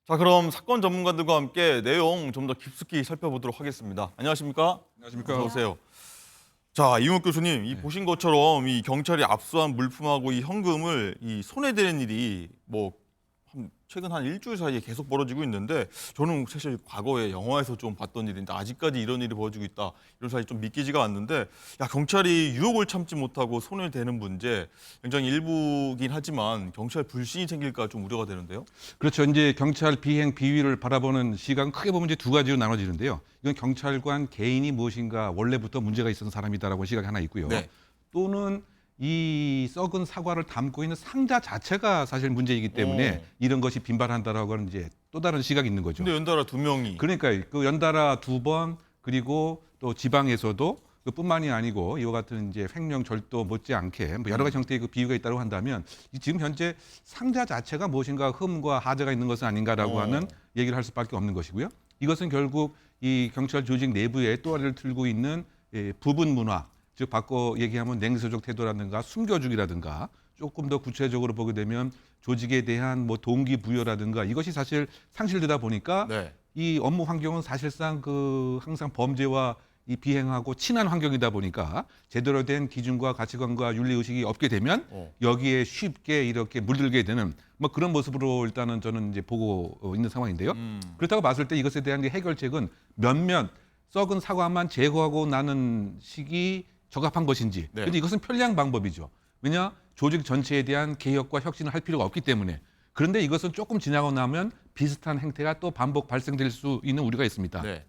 자, 그럼 사건 전문가들과 함께 내용 좀 더 깊숙이 살펴보도록 하겠습니다. 안녕하십니까? 안녕하십니까? 어서 오세요. 자, 이웅욱 교수님, 이 보신 것처럼 이 경찰이 압수한 물품하고 이 현금을 이 손에 대는 일이 최근 한 일주일 사이에 계속 벌어지고 있는데, 저는 사실 과거에 영화에서 좀 봤던 일인데 아직까지 이런 일이 벌어지고 있다, 이런 사실 좀 믿기지가 않는데, 경찰이 유혹을 참지 못하고 손을 대는 문제 굉장히 일부긴 하지만 경찰 불신이 생길까 좀 우려가 되는데요. 그렇죠. 이제 경찰 비행 비위를 바라보는 시각은 크게 보면 이제 두 가지로 나눠지는데요. 이건 경찰관 개인이 무엇인가 원래부터 문제가 있었던 사람이다라고 시각이 하나 있고요. 네. 또는 이 썩은 사과를 담고 있는 상자 자체가 사실 문제이기 때문에 이런 것이 빈발한다라고 하는 이제 또 다른 시각이 있는 거죠. 근데 연달아 두 명이 그러니까 그 연달아 두 번 그리고 또 지방에서도 그뿐만이 아니고 이와 같은 이제 횡령 절도 못지않게 뭐 여러 가지 형태의 그 비유가 있다고 한다면 지금 현재 상자 자체가 무엇인가 흠과 하자가 있는 것은 아닌가라고 하는 얘기를 할 수밖에 없는 것이고요. 이것은 결국 이 경찰 조직 내부에 또아리를 틀고 있는 부분 문화, 즉 바꿔 얘기하면 냉소적 태도라든가 숨겨주기라든가 조금 더 구체적으로 보게 되면 조직에 대한 뭐 동기부여라든가 이것이 사실 상실되다 보니까 네. 이 업무 환경은 사실상 그 항상 범죄와 이 비행하고 친한 환경이다 보니까 제대로 된 기준과 가치관과 윤리 의식이 없게 되면 여기에 쉽게 이렇게 물들게 되는 뭐 그런 모습으로 일단은 저는 이제 보고 있는 상황인데요. 그렇다고 봤을 때 이것에 대한 해결책은 몇몇 썩은 사과만 제거하고 나는 식이 적합한 것인지. 네. 그런데 이것은 편리한 방법이죠. 왜냐? 조직 전체에 대한 개혁과 혁신을 할 필요가 없기 때문에. 그런데 이것은 조금 지나고 나면 비슷한 행태가 또 반복 발생될 수 있는 우려가 있습니다. 네.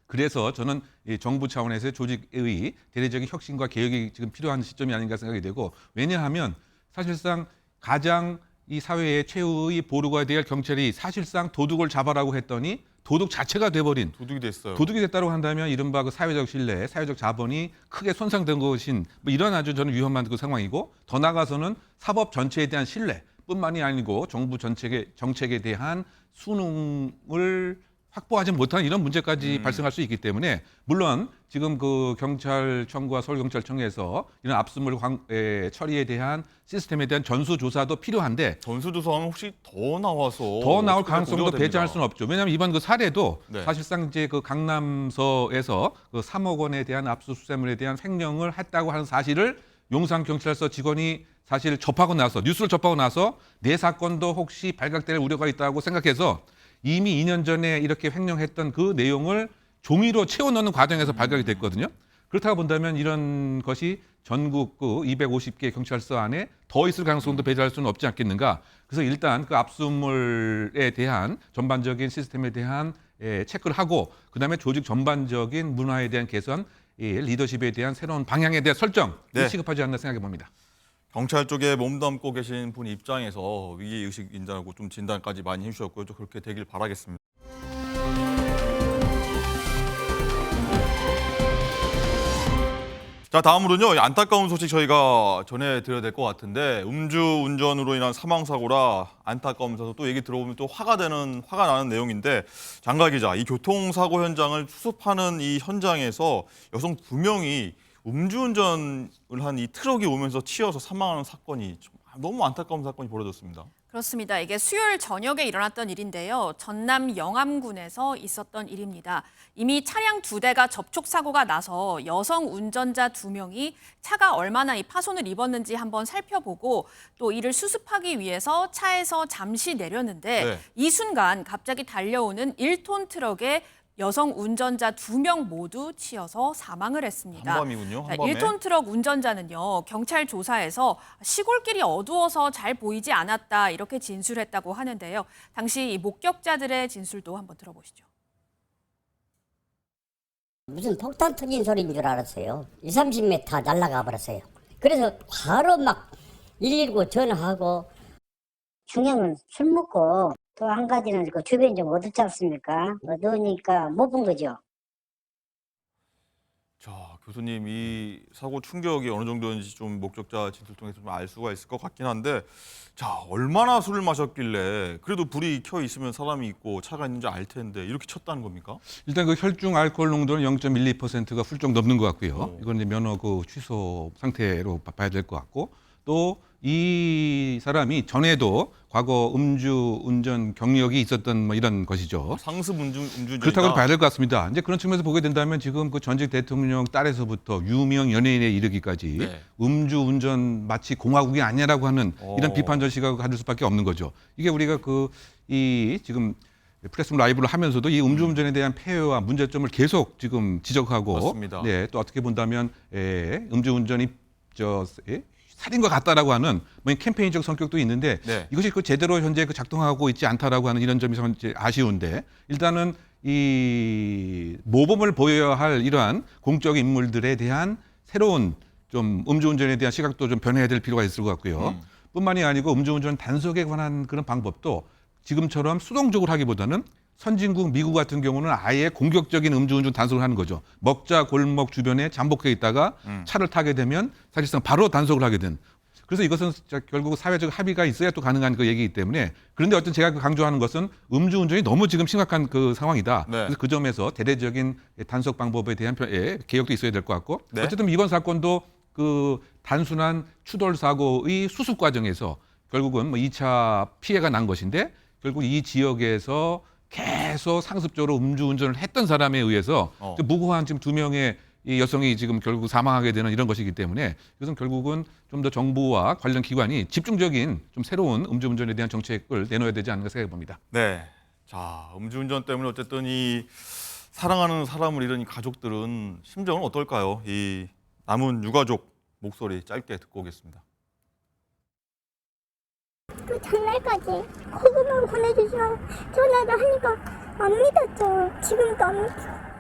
그래서 저는 이 정부 차원에서의 조직의 대대적인 혁신과 개혁이 지금 필요한 시점이 아닌가 생각이 되고, 왜냐하면 사실상 가장 이 사회의 최후의 보루가 될 경찰이 사실상 도둑을 잡아라고 했더니 도둑 자체가 돼버린 도둑이 됐어요. 도둑이 됐다고 한다면 이른바 그 사회적 신뢰, 사회적 자본이 크게 손상된 것인 뭐 이런 아주 저는 위험한 그 상황이고, 더 나아가서는 사법 전체에 대한 신뢰뿐만이 아니고 정부 정책에 대한 수능을 확보하지 못한 이런 문제까지 발생할 수 있기 때문에, 물론 지금 그 경찰청과 서울경찰청에서 이런 압수물 처리에 대한 시스템에 대한 전수조사도 필요한데 전수조사는 혹시 더 나와서 더 나올 어떻게 가능성도 우려가 배제할 됩니다. 수는 없죠. 왜냐하면 이번 그 사례도 네. 사실상 이제 그 강남서에서 그 3억 원에 대한 압수수색물에 대한 횡령을 했다고 하는 사실을 용산경찰서 직원이 사실 접하고 나서 뉴스를 접하고 나서 내 사건도 혹시 발각될 우려가 있다고 생각해서 이미 2년 전에 이렇게 횡령했던 그 내용을 종이로 채워 넣는 과정에서 발각이 됐거든요. 그렇다고 본다면 이런 것이 전국 그 250개 경찰서 안에 더 있을 가능성도 배제할 수는 없지 않겠는가. 그래서 일단 그 압수물에 대한 전반적인 시스템에 대한 체크를 하고, 그다음에 조직 전반적인 문화에 대한 개선, 리더십에 대한 새로운 방향에 대한 설정, 네. 시급하지 않나 생각해 봅니다. 경찰 쪽에 몸담고 계신 분 입장에서 위기의식 인자하고 좀 진단까지 많이 해주셨고요. 좀 그렇게 되길 바라겠습니다. 자, 다음으로는요, 이 안타까운 소식 저희가 전해드려야 될 것 같은데, 음주운전으로 인한 사망사고라 안타까우면서 또 얘기 들어보면 또 화가 나는 내용인데, 장가 기자, 이 교통사고 현장을 수습하는 이 현장에서 여성 2명이 음주운전을 한 이 트럭이 오면서 치여서 사망하는 사건이 너무 안타까운 사건이 벌어졌습니다. 그렇습니다. 이게 수요일 저녁에 일어났던 일인데요. 전남 영암군에서 있었던 일입니다. 이미 차량 2대가 접촉사고가 나서 여성 운전자 2명이 차가 얼마나 이 파손을 입었는지 한번 살펴보고 또 이를 수습하기 위해서 차에서 잠시 내렸는데 네. 이 순간 갑자기 달려오는 1톤 트럭에 여성 운전자 2명 모두 치여서 사망을 했습니다. 한밤이군요, 한밤에. 1톤 트럭 운전자는요, 경찰 조사에서 시골길이 어두워서 잘 보이지 않았다 이렇게 진술했다고 하는데요. 당시 이 목격자들의 진술도 한번 들어보시죠. 무슨 폭탄 터진 소리인 줄 알았어요. 20, 30m 날아가 버렸어요. 그래서 바로 막 119 전화하고. 중요한 술 먹고 또 한 가지는 그 주변이 좀 어둡지 않습니까? 어두우니까 못 본 거죠. 자, 교수님, 이 사고 충격이 어느 정도인지 좀 목격자 진술 통해서 좀 알 수가 있을 것 같긴 한데, 자, 얼마나 술을 마셨길래 그래도 불이 켜 있으면 사람이 있고 차가 있는지 알 텐데 이렇게 쳤다는 겁니까? 일단 그 혈중 알코올 농도는 0.12%가 훌쩍 넘는 것 같고요. 이건 이제 면허 그 취소 상태로 봐야 될 것 같고, 또 이 사람이 전에도 과거 음주운전 경력이 있었던 뭐 이런 것이죠. 상습 음주운전이다. 그렇다고 봐야 될 것 같습니다. 이제 그런 측면에서 보게 된다면 지금 그 전직 대통령 딸에서부터 유명 연예인에 이르기까지 네. 음주운전 마치 공화국이 아니라고 하는 이런 비판적 시각을 가질 수밖에 없는 거죠. 이게 우리가 지금 프레스 라이브를 하면서도 이 음주운전에 대한 폐해와 문제점을 계속 지금 지적하고, 맞습니다. 네, 또 어떻게 본다면 음주운전이 살인과 같다라고 하는 뭐 캠페인적 성격도 있는데 네. 이것이 제대로 현재 작동하고 있지 않다라고 하는 이런 점이 이제 아쉬운데, 일단은 이 모범을 보여야 할 이러한 공적 인물들에 대한 새로운 좀 음주운전에 대한 시각도 좀 변해야 될 필요가 있을 것 같고요. 뿐만이 아니고 음주운전 단속에 관한 그런 방법도 지금처럼 수동적으로 하기보다는 선진국 미국 같은 경우는 아예 공격적인 음주운전 단속을 하는 거죠. 먹자 골목 주변에 잠복해 있다가 차를 타게 되면 사실상 바로 단속을 하게 된. 그래서 이것은 결국 사회적 합의가 있어야 또 가능한 그 얘기이기 때문에, 그런데 어떤 제가 강조하는 것은 음주운전이 너무 지금 심각한 그 상황이다. 네. 그래서 그 점에서 대대적인 단속 방법에 대한 개혁도 있어야 될 것 같고, 네. 어쨌든 이번 사건도 그 단순한 추돌 사고의 수습 과정에서 결국은 뭐 2차 피해가 난 것인데, 결국 이 지역에서 계속 상습적으로 음주운전을 했던 사람에 의해서 무고한 지금 2명의 이 여성이 지금 결국 사망하게 되는 이런 것이기 때문에, 이것은 결국은 좀 더 정부와 관련 기관이 집중적인 좀 새로운 음주운전에 대한 정책을 내놓아야 되지 않는가 생각해 봅니다. 네. 자, 음주운전 때문에 어쨌든 이 사랑하는 사람을 잃은 이 가족들은 심정은 어떨까요? 이 남은 유가족 목소리 짧게 듣고 오겠습니다. 그 전날까지 거금을 보내주시라고 전화를 하니까 안 믿었죠. 지금도 안 믿죠.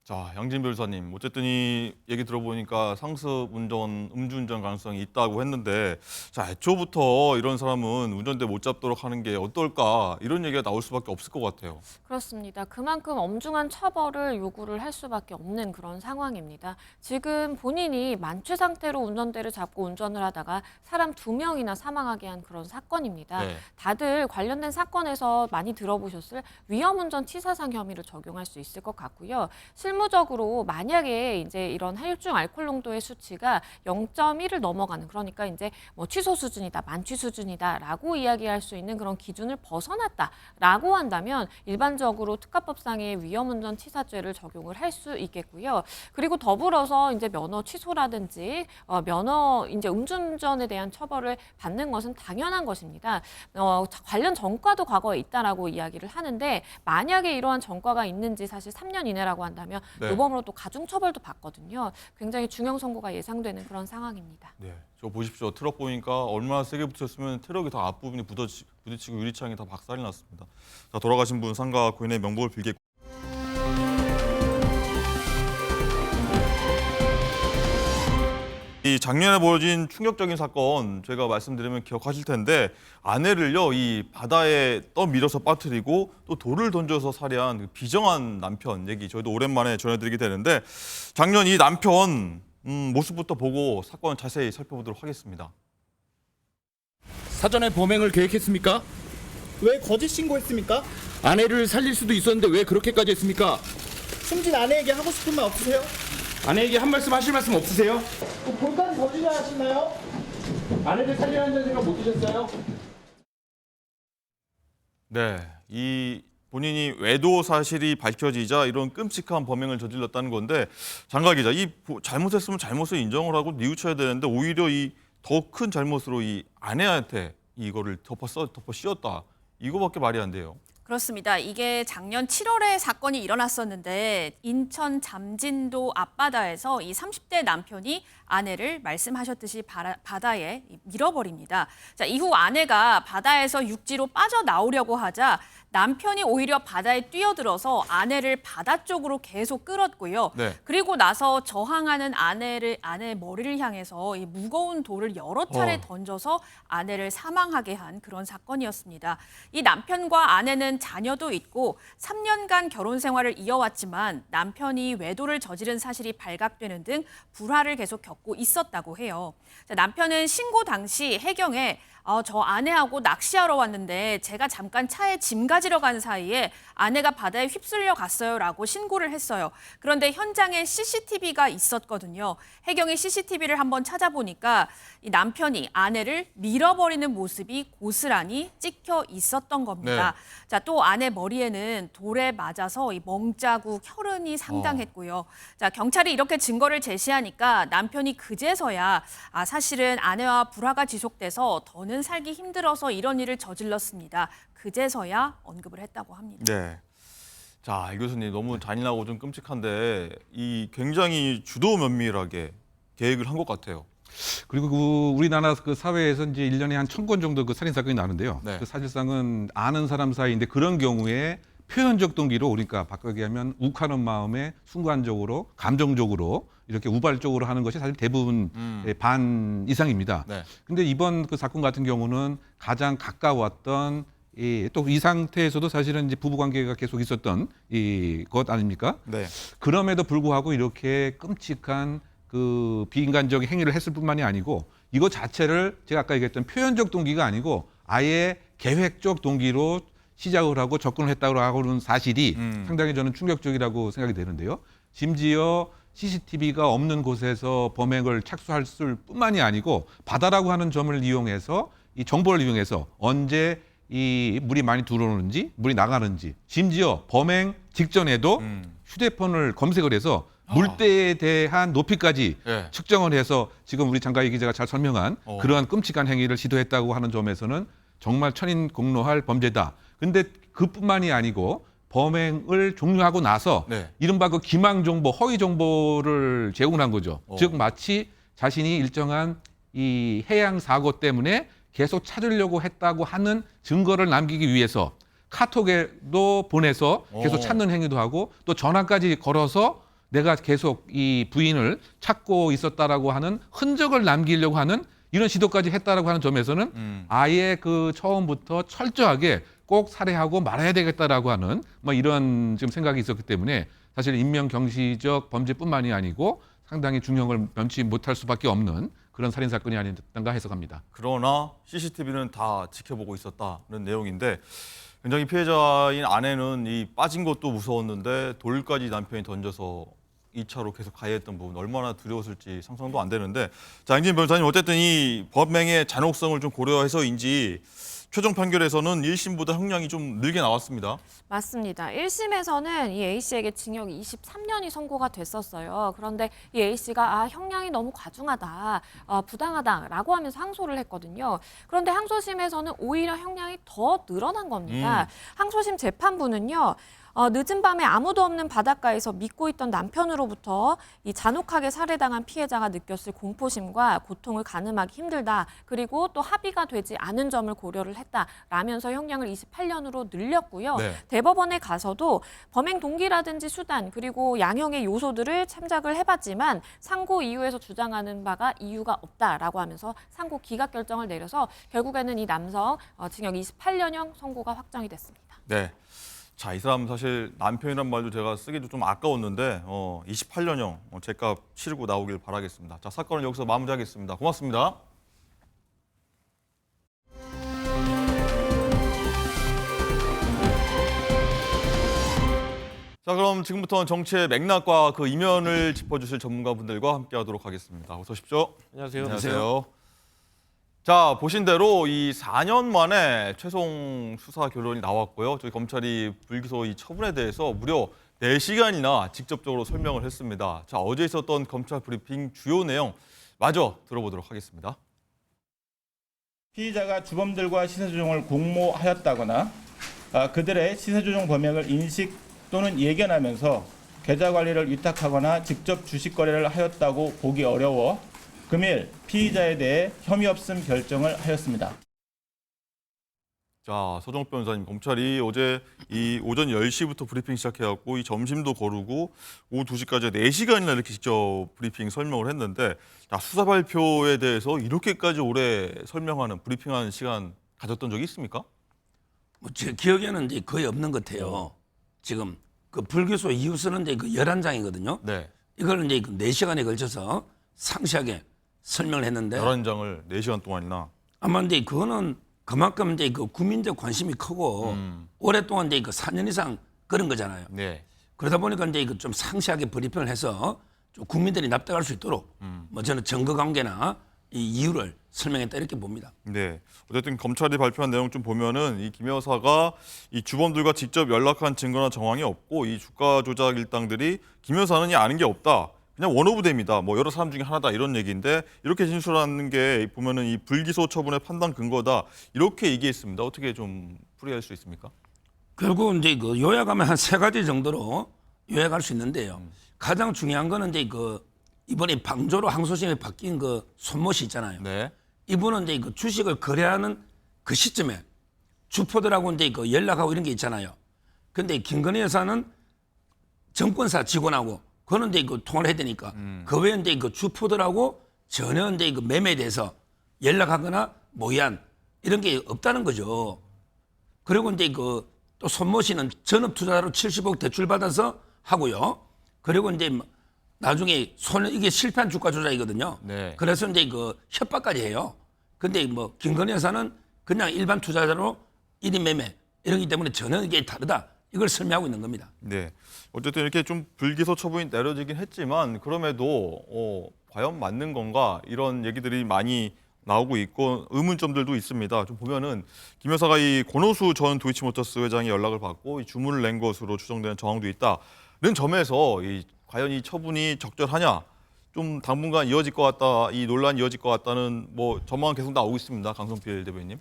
자, 양진 변호사님, 어쨌든 이 얘기 들어보니까 상습 운전, 음주운전 가능성이 있다고 했는데, 자, 애초부터 이런 사람은 운전대 못 잡도록 하는 게 어떨까, 이런 얘기가 나올 수밖에 없을 것 같아요. 그렇습니다. 그만큼 엄중한 처벌을 요구를 할 수밖에 없는 그런 상황입니다. 지금 본인이 만취 상태로 운전대를 잡고 운전을 하다가 사람 2명이나 사망하게 한 그런 사건입니다. 네. 다들 관련된 사건에서 많이 들어보셨을 위험운전 치사상 혐의를 적용할 수 있을 것 같고요. 실무적으로 만약에 이제 이런 혈중 알코올 농도의 수치가 0.1을 넘어가는, 그러니까 이제 뭐 취소 수준이다, 만취 수준이다라고 이야기할 수 있는 그런 기준을 벗어났다라고 한다면 일반적으로 특가법상의 위험운전 치사죄를 적용을 할 수 있겠고요. 그리고 더불어서 이제 면허 취소라든지 면허 이제 음주운전에 대한 처벌을 받는 것은 당연한 것입니다. 관련 전과도 과거에 있다라고 이야기를 하는데, 만약에 이러한 전과가 있는지 사실 3년 이내라고 한다면 네. 유범으로 또 가중처벌도 받거든요. 굉장히 중형 선고가 예상되는 그런 상황입니다. 네, 저 보십시오. 트럭 보니까 얼마나 세게 붙였으면 트럭이 다 앞부분이 부딪히고 유리창이 다 박살이 났습니다. 자, 돌아가신 분 상가 고인의 명복을 빌겠고. 이 작년에 벌어진 충격적인 사건 제가 말씀드리면 기억하실 텐데, 아내를요 이 바다에 떠밀어서 빠뜨리고 또 돌을 던져서 살해한 그 비정한 남편 얘기 저희도 오랜만에 전해드리게 되는데, 작년 이 남편 모습부터 보고 사건 자세히 살펴보도록 하겠습니다. 사전에 범행을 계획했습니까? 왜 거짓 신고했습니까? 아내를 살릴 수도 있었는데 왜 그렇게까지 했습니까? 숨진 아내에게 하고 싶은 말 없으세요? 아내에게 한 말씀 하실 말씀 없으세요? 볼까지 더 주려 하시나요? 아내를 살리는 생각 못 드셨어요? 네, 이 본인이 외도 사실이 밝혀지자 이런 끔찍한 범행을 저질렀다는 건데, 장가 기자, 이 잘못했으면 잘못을 인정을 하고 뉘우쳐야 되는데 오히려 이 더 큰 잘못으로 이 아내한테 이거를 덮어 씌웠다. 이거밖에 말이 안 돼요. 그렇습니다. 이게 작년 7월에 사건이 일어났었는데, 인천 잠진도 앞바다에서 이 30대 남편이 아내를 말씀하셨듯이 바다에 밀어버립니다. 자, 이후 아내가 바다에서 육지로 빠져나오려고 하자 남편이 오히려 바다에 뛰어들어서 아내를 바다 쪽으로 계속 끌었고요. 네. 그리고 나서 저항하는 아내의 머리를 향해서 이 무거운 돌을 여러 차례 던져서 아내를 사망하게 한 그런 사건이었습니다. 이 남편과 아내는 자녀도 있고 3년간 결혼 생활을 이어왔지만 남편이 외도를 저지른 사실이 발각되는 등 불화를 계속 겪고 있었다고 해요. 자, 남편은 신고 당시 해경에 저 아내하고 낚시하러 왔는데 제가 잠깐 차에 짐 가지러 간 사이에 아내가 바다에 휩쓸려 갔어요라고 신고를 했어요. 그런데 현장에 CCTV가 있었거든요. 혜경이 CCTV를 한번 찾아보니까 이 남편이 아내를 밀어버리는 모습이 고스란히 찍혀 있었던 겁니다. 자, 또 아내 머리에는 돌에 맞아서 이 멍자국, 혈흔이 상당했고요. 자, 경찰이 이렇게 증거를 제시하니까 남편이 그제서야 사실은 아내와 불화가 지속돼서 더는 살기 힘들어서 이런 일을 저질렀습니다. 그제서야 언급을 했다고 합니다. 네. 자, 이 교수님 너무 잔인하고 좀 끔찍한데 이 굉장히 주도 면밀하게 계획을 한 것 같아요. 그리고 우리나라 그 사회에서 이제 1년에 한 1000건 정도 그 살인 사건이 나는데요. 네. 그 사실상은 아는 사람 사이인데 그런 경우에 표현적 동기로 그러니까 바꾸게 하면 욱하는 마음에 순간적으로 감정적으로 이렇게 우발적으로 하는 것이 사실 대부분 반 이상입니다. 네. 근데 이번 그 사건 같은 경우는 가장 가까웠던 또 이 상태에서도 사실은 이제 부부 관계가 계속 있었던 것 아닙니까? 네. 그럼에도 불구하고 이렇게 끔찍한 그 비인간적인 행위를 했을 뿐만이 아니고 이거 자체를 제가 아까 얘기했던 표현적 동기가 아니고 아예 계획적 동기로 시작을 하고 접근을 했다고 하는 사실이 상당히 저는 충격적이라고 생각이 되는데요. 심지어 CCTV가 없는 곳에서 범행을 착수했을 뿐만이 아니고 바다라고 하는 점을 이용해서 이 정보를 이용해서 언제 이 물이 많이 들어오는지 물이 나가는지 심지어 범행 직전에도 휴대폰을 검색을 해서 물때에 대한 높이까지 예. 측정을 해서 지금 우리 장가희 기자가 잘 설명한 그러한 끔찍한 행위를 시도했다고 하는 점에서는 정말 천인공노할 범죄다. 근데 그뿐만이 아니고 범행을 종료하고 나서 네. 이른바 그 기망 정보, 허위 정보를 제공한 거죠. 즉 마치 자신이 일정한 이 해양 사고 때문에 계속 찾으려고 했다고 하는 증거를 남기기 위해서 카톡에도 보내서 계속 찾는 행위도 하고 또 전화까지 걸어서 내가 계속 이 부인을 찾고 있었다라고 하는 흔적을 남기려고 하는 이런 시도까지 했다라고 하는 점에서는 아예 그 처음부터 철저하게 꼭 살해하고 말아야 되겠다라고 하는 뭐 이런 지금 생각이 있었기 때문에 사실 인명 경시적 범죄뿐만이 아니고 상당히 중형을 면치 못할 수밖에 없는 그런 살인 사건이 아니었던가 해석합니다. 그러나 CCTV는 다 지켜보고 있었다는 내용인데 굉장히 피해자인 아내는 이 빠진 것도 무서웠는데 돌까지 남편이 던져서 2차로 계속 가야 했던 부분 얼마나 두려웠을지 상상도 안 되는데 자, 임진 변호사님 어쨌든 이 범행의 잔혹성을 좀 고려해서인지 최종 판결에서는 1심보다 형량이 좀 늘게 나왔습니다. 맞습니다. 1심에서는 이 A씨에게 징역 23년이 선고가 됐었어요. 그런데 이 A씨가 형량이 너무 과중하다, 부당하다라고 하면서 항소를 했거든요. 그런데 항소심에서는 오히려 형량이 더 늘어난 겁니다. 항소심 재판부는요. 늦은 밤에 아무도 없는 바닷가에서 믿고 있던 남편으로부터 이 잔혹하게 살해당한 피해자가 느꼈을 공포심과 고통을 가늠하기 힘들다. 그리고 또 합의가 되지 않은 점을 고려를 했다라면서 형량을 28년으로 늘렸고요. 네. 대법원에 가서도 범행 동기라든지 수단 그리고 양형의 요소들을 참작을 해봤지만 상고 이유에서 주장하는 바가 이유가 없다라고 하면서 상고 기각 결정을 내려서 결국에는 이 남성 징역 28년형 선고가 확정이 됐습니다. 네. 자, 이 사람 사실 남편이란 말도 제가 쓰기도 좀 아까웠는데 28년형 제값 치르고 나오길 바라겠습니다. 자, 사건을 여기서 마무리하겠습니다. 고맙습니다. 자, 그럼 지금부터는 정치의 맥락과 그 이면을 짚어주실 전문가분들과 함께하도록 하겠습니다. 어서 오십시오. 안녕하세요. 안녕하세요. 자, 보신 대로 이 4년 만에 최종 수사 결론이 나왔고요. 저희 검찰이 불기소 이 처분에 대해서 무려 4시간이나 직접적으로 설명을 했습니다. 자, 어제 있었던 검찰 브리핑 주요 내용 마저 들어보도록 하겠습니다. 피의자가 주범들과 시세조정을 공모하였다거나 그들의 시세조정 범행을 인식 또는 예견하면서 계좌 관리를 위탁하거나 직접 주식 거래를 하였다고 보기 어려워 금일 피의자에 대해 혐의 없음 결정을 하였습니다. 자, 서정욱 변호사님, 검찰이 어제 이 오전 10시부터 브리핑 시작해갖고 이 점심도 거르고 오후 2시까지 4시간이나 이렇게 직접 브리핑 설명을 했는데 자, 수사 발표에 대해서 이렇게까지 오래 설명하는 브리핑하는 시간 가졌던 적이 있습니까? 뭐 제 기억에는 이제 거의 없는 것 같아요. 지금 그 불기소 이유서는 이제 그 11장이거든요. 네. 이걸 이제 4시간에 걸쳐서 상세하게 설명을 했는데 11장을 4시간 동안이나. 아마 이제 그거는 그만큼 이제 그 국민적 관심이 크고 오랫동안 이제 그 4년 이상 그런 거잖아요. 네. 그러다 보니까 이제 그 좀 상세하게 브리핑을 해서 좀 국민들이 납득할 수 있도록 뭐 저는 증거 관계나 이 이유를 설명했다 이렇게 봅니다. 네. 어쨌든 검찰이 발표한 내용 좀 보면은 이 김 여사가 이 주범들과 직접 연락한 증거나 정황이 없고 이 주가 조작 일당들이 김 여사는 아는 게 없다. 그냥 원오브댐이다. 뭐 여러 사람 중에 하나다 이런 얘기인데 이렇게 진술하는 게 보면은 이 불기소 처분의 판단 근거다. 이렇게 얘기했습니다. 어떻게 좀 풀이할 수 있습니까? 결국 이제 그 요약하면 한 3가지 정도로 요약할 수 있는데요. 가장 중요한 거는 이제 그 이번에 방조로 항소심에 바뀐 그 손모 씨 있잖아요. 네. 이분은 이제 그 주식을 거래하는 그 시점에 주포들하고 이제 그 연락하고 이런 게 있잖아요. 근데 김건희 여사는 정권사 직원하고 그거는 이제 그 통화를 해야 되니까 그 외에 이제 그 주포들하고 전혀 이제 그 매매에 대해서 연락하거나 모의한 이런 게 없다는 거죠. 그리고 이제 그 또 손모 씨는 전업 투자로 70억 대출 받아서 하고요. 그리고 이제 나중에 이게 실패한 주가 조작이거든요. 네. 그래서 이제 그 협박까지 해요. 근데 뭐 김건희 여사는 그냥 일반 투자자로 1인 매매 이러기 때문에 전혀 이게 다르다. 이걸 설명하고 있는 겁니다. 네. 어쨌든 이렇게 좀 불기소 처분이 내려지긴 했지만 그럼에도 과연 맞는 건가 이런 얘기들이 많이 나오고 있고 의문점들도 있습니다. 좀 보면은 김 여사가 이 권오수 전 도이치모터스 회장이 연락을 받고 이 주문을 낸 것으로 추정되는 정황도 있다는 점에서 과연 이 처분이 적절하냐? 좀 당분간 이어질 것 같다, 이 논란이 이어질 것 같다는 뭐 전망은 계속 나오고 있습니다. 강성필 대변인님.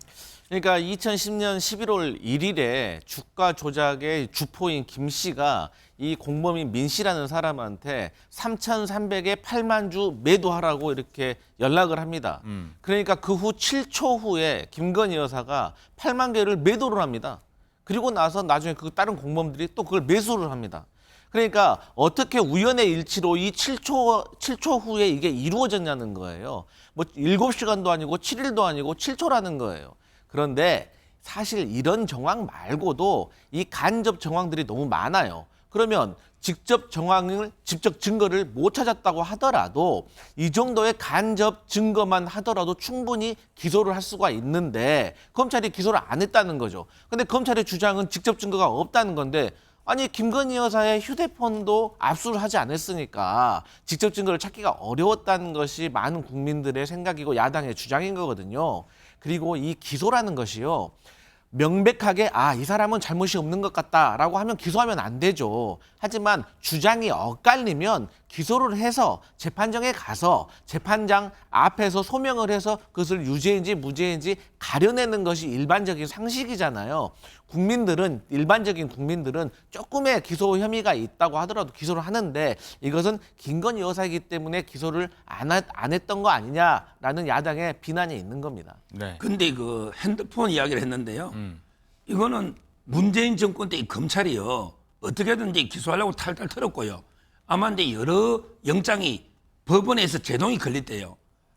그러니까 2010년 11월 1일에 주가 조작의 주포인 김 씨가 이 공범인 민 씨라는 사람한테 3,300에 8만 주 매도하라고 이렇게 연락을 합니다. 그러니까 그 후 7초 후에 김건희 여사가 8만 개를 매도를 합니다. 그리고 나서 나중에 그 다른 공범들이 또 그걸 매수를 합니다. 그러니까 어떻게 우연의 일치로 이 7초 후에 이게 이루어졌냐는 거예요. 뭐 7시간도 아니고 7일도 아니고 7초라는 거예요. 그런데 사실 이런 정황 말고도 이 간접 정황들이 너무 많아요. 그러면 직접 증거를 못 찾았다고 하더라도 이 정도의 간접 증거만 하더라도 충분히 기소를 할 수가 있는데 검찰이 기소를 안 했다는 거죠. 근데 검찰의 주장은 직접 증거가 없다는 건데 아니 김건희 여사의 휴대폰도 압수를 하지 않았으니까 직접 증거를 찾기가 어려웠다는 것이 많은 국민들의 생각이고 야당의 주장인 거거든요. 그리고 이 기소라는 것이요. 명백하게 이 사람은 잘못이 없는 것 같다라고 하면 기소하면 안 되죠. 하지만 주장이 엇갈리면 기소를 해서 재판정에 가서 재판장 앞에서 소명을 해서 그것을 유죄인지 무죄인지 가려내는 것이 일반적인 상식이잖아요. 일반적인 국민들은 조금의 기소 혐의가 있다고 하더라도 기소를 하는데 이것은 김건희 여사이기 때문에 기소를 안 했던 거 아니냐라는 야당의 비난이 있는 겁니다. 네. 근데 그 핸드폰 이야기를 했는데요. 이거는 문재인 정권 때 검찰이요. 어떻게든지 기소하려고 탈탈 털었고요. 아마 이제 여러 영장이 법원에서 제동이 걸릴 때요.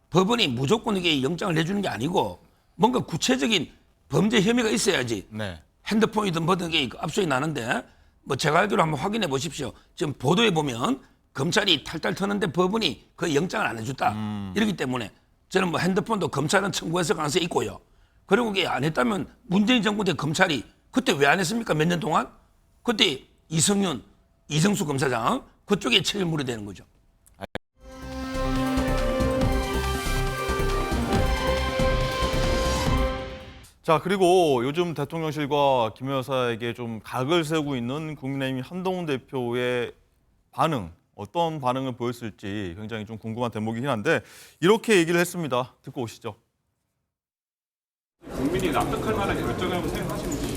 법원이 무조건 이게 영장을 내주는 게 아니고 뭔가 구체적인 범죄 혐의가 있어야지. 네. 핸드폰이든 뭐든 게 압수이 나는데 뭐 제가 알기로 한번 확인해 보십시오. 지금 보도에 보면 검찰이 탈탈 터는데 법원이 그 영장을 안 해줬다. 이러기 때문에 저는 뭐 핸드폰도 검찰은 청구했을 가능성이 있고요. 그리고 그게 안 했다면 문재인 정부 때 검찰이 그때 왜 안 했습니까? 몇 년 동안? 그때 이성윤, 이정수 검사장 그쪽에 책임물이 되는 거죠. 자, 그리고 요즘 대통령실과 김 여사에게 좀 각을 세우고 있는 국민의힘 한동훈 대표의 반응, 어떤 반응을 보였을지 굉장히 좀 궁금한 대목이긴 한데 이렇게 얘기를 했습니다. 듣고 오시죠. 국민이 납득할 만한 결정이라고 생각하시는지.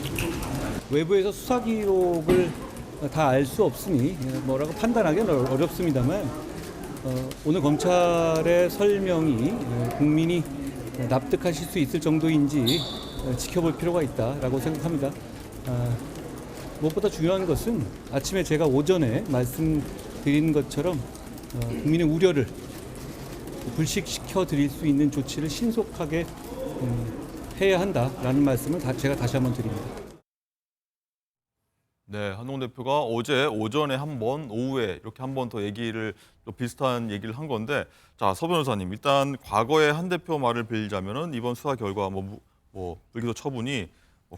외부에서 수사 기록을 다 알 수 없으니 뭐라고 판단하기는 어렵습니다만 오늘 검찰의 설명이 국민이 납득하실 수 있을 정도인지 지켜볼 필요가 있다라고 생각합니다. 무엇보다 중요한 것은 아침에 제가 오전에 말씀드린 것처럼 국민의 우려를 불식시켜 드릴 수 있는 조치를 신속하게 해야 한다라는 말씀을 제가 다시 한번 드립니다. 네, 한동 대표가 어제 오전에 한 번, 오후에 이렇게 한 번 더 얘기를 또 비슷한 얘기를 한 건데, 자, 서 변호사님, 일단 과거에 한 대표 말을 빌자면은 이번 수사 결과 불기소 처분이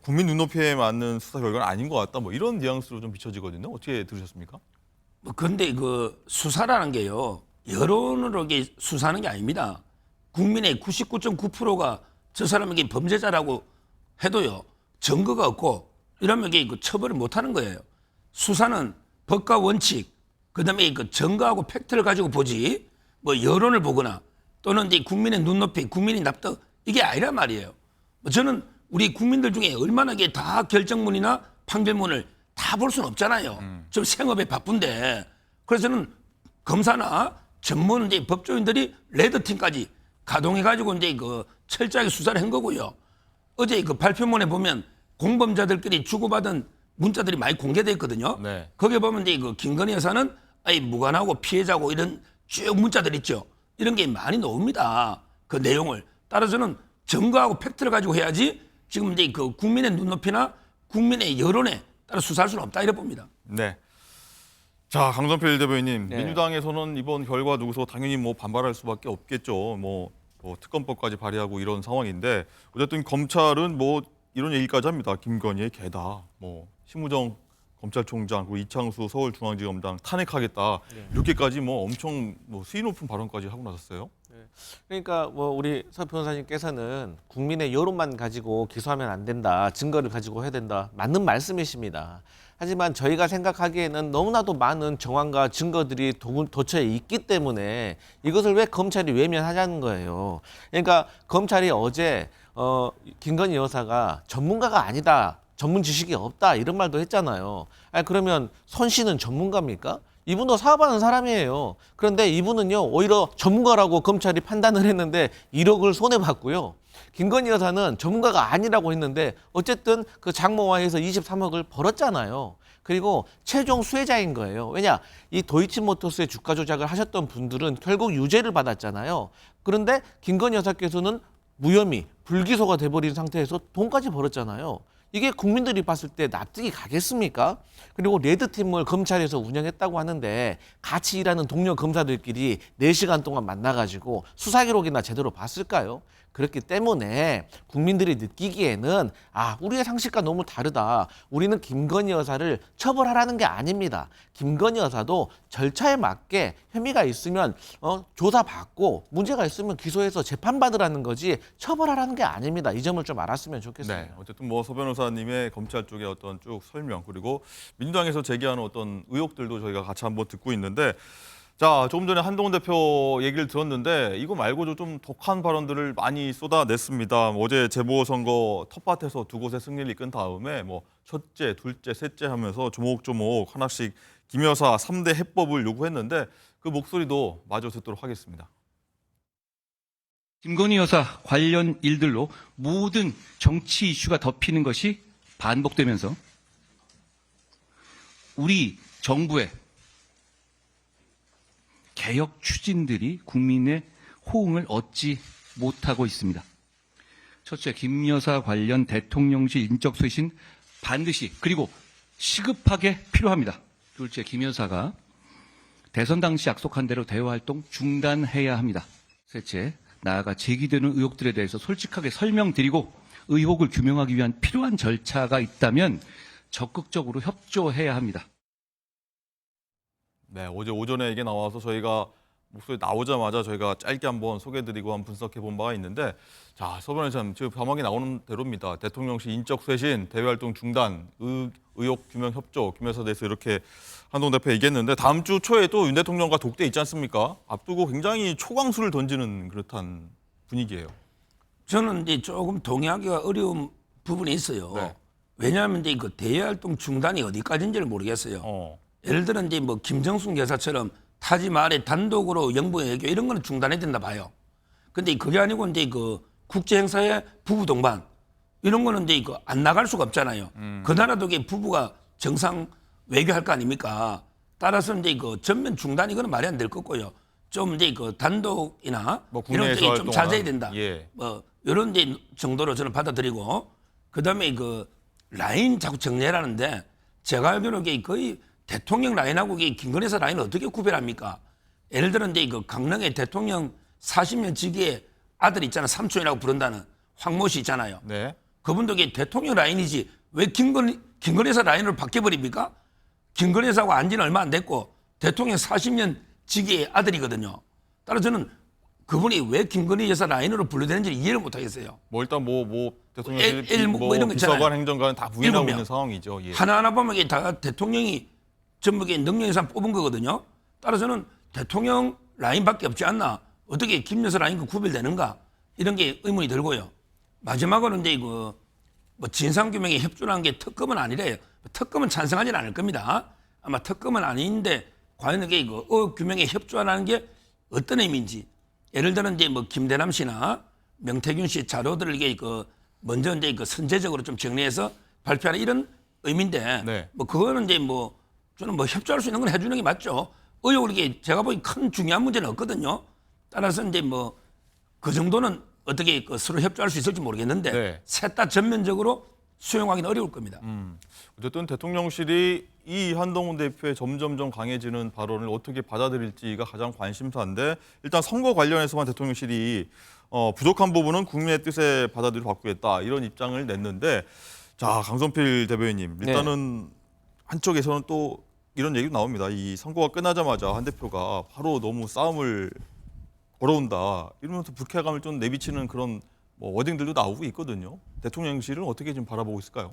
국민 눈높이에 맞는 수사 결과는 아닌 것 같다, 이런 뉘앙스로 좀 비춰지거든요. 어떻게 들으셨습니까? 근데 그 수사라는 게요, 여론으로 이게 수사하는 게 아닙니다. 국민의 99.9%가 저 사람에게 범죄자라고 해도요, 증거가 없고 이러면 이게 그 처벌을 못 하는 거예요. 수사는 법과 원칙, 그다음에 그 증거하고 팩트를 가지고 보지, 여론을 보거나 또는 이제 국민의 눈높이, 국민의 납득, 이게 아니란 말이에요. 저는 우리 국민들 중에 얼마나 이게 다 결정문이나 판결문을 다 볼 수는 없잖아요. 좀 생업에 바쁜데. 그래서 저는 검사나 전문 이제 법조인들이 레드팀까지 가동해가지고 이제 그 철저하게 수사를 한 거고요. 어제 그 발표문에 보면 공범자들끼리 주고받은 문자들이 많이 공개돼 있거든요. 네. 거기에 보면 이제 그 김건희 여사는 아예 무관하고 피해자고 이런 쭉 문자들 있죠. 이런 게 많이 나옵니다. 그 내용을. 따라서 저는 증거하고 팩트를 가지고 해야지 지금 이제 그 국민의 눈높이나 국민의 여론에 따라 수사할 수는 없다 이래 봅니다. 네. 자, 강전필 대변인님, 네. 민주당에서는 이번 결과 두고서 당연히 반발할 수밖에 없겠죠. 특검법까지 발의하고 이런 상황인데, 어쨌든 검찰은 이런 얘기까지 합니다. 김건희의 개다. 심우정 검찰총장 그리고 이창수 서울중앙지검장 탄핵하겠다. 이렇게까지 엄청 수위 높은 발언까지 하고 나섰어요. 그러니까 우리 서 변호사님께서는 국민의 여론만 가지고 기소하면 안 된다. 증거를 가지고 해야 된다. 맞는 말씀이십니다. 하지만 저희가 생각하기에는 너무나도 많은 정황과 증거들이 도처에 있기 때문에 이것을 왜 검찰이 외면하자는 거예요. 그러니까 검찰이 어제 김건희 여사가 전문가가 아니다. 전문 지식이 없다. 이런 말도 했잖아요. 그러면 선 씨는 전문가입니까? 이분도 사업하는 사람이에요. 그런데 이분은요, 오히려 전문가라고 검찰이 판단을 했는데 1억을 손해봤고요. 김건희 여사는 전문가가 아니라고 했는데 어쨌든 그 장모와해서 23억을 벌었잖아요. 그리고 최종 수혜자인 거예요. 왜냐? 이 도이치모터스의 주가 조작을 하셨던 분들은 결국 유죄를 받았잖아요. 그런데 김건희 여사께서는 무혐의, 불기소가 돼버린 상태에서 돈까지 벌었잖아요. 이게 국민들이 봤을 때 납득이 가겠습니까? 그리고 레드팀을 검찰에서 운영했다고 하는데 같이 일하는 동료 검사들끼리 4시간 동안 만나가지고 수사 기록이나 제대로 봤을까요? 그렇기 때문에 국민들이 느끼기에는 우리의 상식과 너무 다르다. 우리는 김건희 여사를 처벌하라는 게 아닙니다. 김건희 여사도 절차에 맞게 혐의가 있으면 조사받고 문제가 있으면 기소해서 재판받으라는 거지 처벌하라는 게 아닙니다. 이 점을 좀 알았으면 좋겠습니다. 네, 어쨌든 서 변호사님의 검찰 쪽의 어떤 쭉 설명, 그리고 민주당에서 제기하는 어떤 의혹들도 저희가 같이 한번 듣고 있는데, 자, 조금 전에 한동훈 대표 얘기를 들었는데 이거 말고도 좀 독한 발언들을 많이 쏟아냈습니다. 어제 재보선거 텃밭에서 2곳의 승리를 이끈 다음에 첫째, 둘째, 셋째 하면서 조목조목 하나씩 김 여사 3대 해법을 요구했는데 그 목소리도 마저 듣도록 하겠습니다. 김건희 여사 관련 일들로 모든 정치 이슈가 덮이는 것이 반복되면서 우리 정부의 개혁 추진들이 국민의 호응을 얻지 못하고 있습니다. 첫째, 김 여사 관련 대통령실 인적 쇄신 반드시 그리고 시급하게 필요합니다. 둘째, 김 여사가 대선 당시 약속한 대로 대화활동 중단해야 합니다. 셋째, 나아가 제기되는 의혹들에 대해서 솔직하게 설명드리고 의혹을 규명하기 위한 필요한 절차가 있다면 적극적으로 협조해야 합니다. 네, 어제 오전에 이게 나와서 저희가 목소리 나오자마자 저희가 짧게 한번 소개해드리고 한번 분석해 본 바가 있는데, 자, 서 변호사님, 지금 자막이 나오는 대로입니다. 대통령실 인적 쇄신, 대외활동 중단, 의혹 규명 협조, 김 여사에 대해서 이렇게 한동훈 대표 얘기했는데, 다음 주 초에 또 윤 대통령과 독대 있지 않습니까? 앞두고 굉장히 초강수를 던지는 그렇단 분위기예요. 저는 이제 조금 동의하기가 어려운 부분이 있어요. 네. 왜냐하면 이제 그 대외활동 중단이 어디까지인지를 모르겠어요. 예를 들어 이제 김정숙 여사처럼 타지 말에 단독으로 영부 외교 이런 거는 중단해야 된다 봐요. 근데 그게 아니고 이제 그 국제 행사에 부부 동반 이런 거는 이제 안 나갈 수가 없잖아요. 그 나라도 부부가 정상 외교할 거 아닙니까? 따라서 이제 그 전면 중단 이거는 말이 안 될 거고요. 좀 이제 그 단독이나 이런 쪽이 좀 잦아야 된다. 예. 이런 데 정도로 저는 받아들이고, 그다음에 그 라인 자꾸 정리하라는데 제가 알기로 이게 거의 대통령 라인하고 이게 김건희 여사 라인을 어떻게 구별합니까? 예를 들어 이제 그 강릉의 대통령 40년 지기의 아들 있잖아, 삼촌이라고 부른다는 황모 씨 있잖아요. 네. 그분도 이게 대통령 라인이지 왜 김건희 여사 라인으로 바뀌어버립니까? 김건희 여사하고 안 지는 얼마 안 됐고 대통령 40년 지기의 아들이거든요. 따라서 저는 그분이 왜 김건희 여사 라인으로 분류되는지 이해를 못하겠어요. 뭐 일단 뭐 대통령실 뭐 이런 거 비서관 있잖아요. 행정관 다 부인하고 7명. 있는 상황이죠. 예. 하나하나 보면 이게 다 대통령이 전부 능력 예산 뽑은 거거든요. 따라서는 대통령 라인밖에 없지 않나. 어떻게 김 여사 라인과 구별되는가 이런 게 의문이 들고요. 마지막으로 이제 뭐 진상규명에 협조라는 게 특검은 아니래요. 특검은 찬성하지는 않을 겁니다. 아마 특검은 아닌데 과연 이게 규명에 협조하라는 게 어떤 의미인지. 예를 들어 이제 뭐 김대남 씨나 명태균 씨 자료들을 이게 먼저 이제 선제적으로 좀 정리해서 발표하는 이런 의미인데 네. 뭐 그거는 이제 뭐 저는 뭐 협조할 수 있는 건 해주는 게 맞죠. 의혹을 이게 제가 보기 큰 중요한 문제는 없거든요. 따라서 이제 뭐 그 정도는 어떻게 서로 협조할 수 있을지 모르겠는데 네. 셋 다 전면적으로 수용하기는 어려울 겁니다. 어쨌든 대통령실이 이 한동훈 대표의 점점점 강해지는 발언을 어떻게 받아들일지가 가장 관심사인데 일단 선거 관련해서만 대통령실이 부족한 부분은 국민의 뜻에 받아들여 바꾸겠다 이런 입장을 냈는데 자 강선필 대변인님 일단은 한쪽에서는 또 이런 얘기도 나옵니다. 이 선거가 끝나자마자 한 대표가 바로 너무 싸움을 걸어온다 이러면서 불쾌감을 좀 내비치는 그런 뭐 워딩들도 나오고 있거든요. 대통령실은 어떻게 좀 바라보고 있을까요?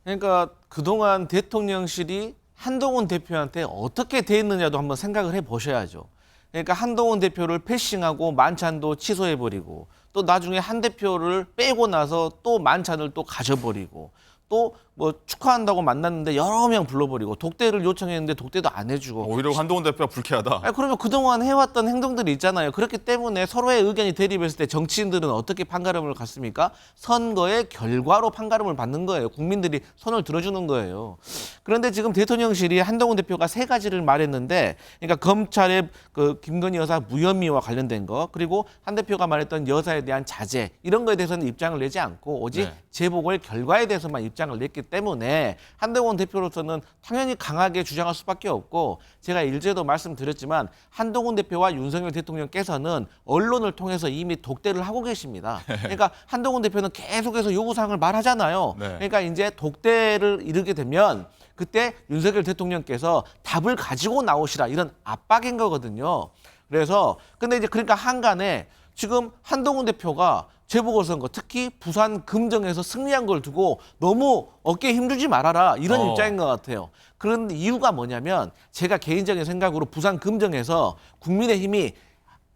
그러니까 그동안 대통령실이 한동훈 대표한테 어떻게 돼 있느냐도 한번 생각을 해보셔야죠. 그러니까 한동훈 대표를 패싱하고 만찬도 취소해버리고 또 나중에 한 대표를 빼고 나서 또 만찬을 또 가져버리고 또 뭐 축하한다고 만났는데 여러 명 불러버리고 독대를 요청했는데 독대도 안 해주고 오히려 한동훈 대표가 불쾌하다. 그러면 그동안 해왔던 행동들이 있잖아요. 그렇기 때문에 서로의 의견이 대립했을 때 정치인들은 어떻게 판가름을 갖습니까? 선거의 결과로 판가름을 받는 거예요. 국민들이 손을 들어주는 거예요. 그런데 지금 대통령실이 한동훈 대표가 세 가지를 말했는데 그러니까 검찰의 그 김건희 여사 무혐의와 관련된 거 그리고 한 대표가 말했던 여사에 대한 자제 이런 거에 대해서는 입장을 내지 않고 오직 재보궐 결과에 대해서만 입장을 냈기 때문에 한동훈 대표로서는 당연히 강하게 주장할 수밖에 없고 제가 일제도 말씀드렸지만 한동훈 대표와 윤석열 대통령께서는 언론을 통해서 이미 독대를 하고 계십니다. 그러니까 한동훈 대표는 계속해서 요구사항을 말하잖아요. 그러니까 이제 독대를 이르게 되면 그때 윤석열 대통령께서 답을 가지고 나오시라 이런 압박인 거거든요. 그래서 근데 이제 그러니까 한간에 지금 한동훈 대표가 재보궐선거 특히 부산 금정에서 승리한 걸 두고 너무 어깨에 힘주지 말아라 이런 입장인 것 같아요. 그런 이유가 뭐냐면 제가 개인적인 생각으로 부산 금정에서 국민의힘이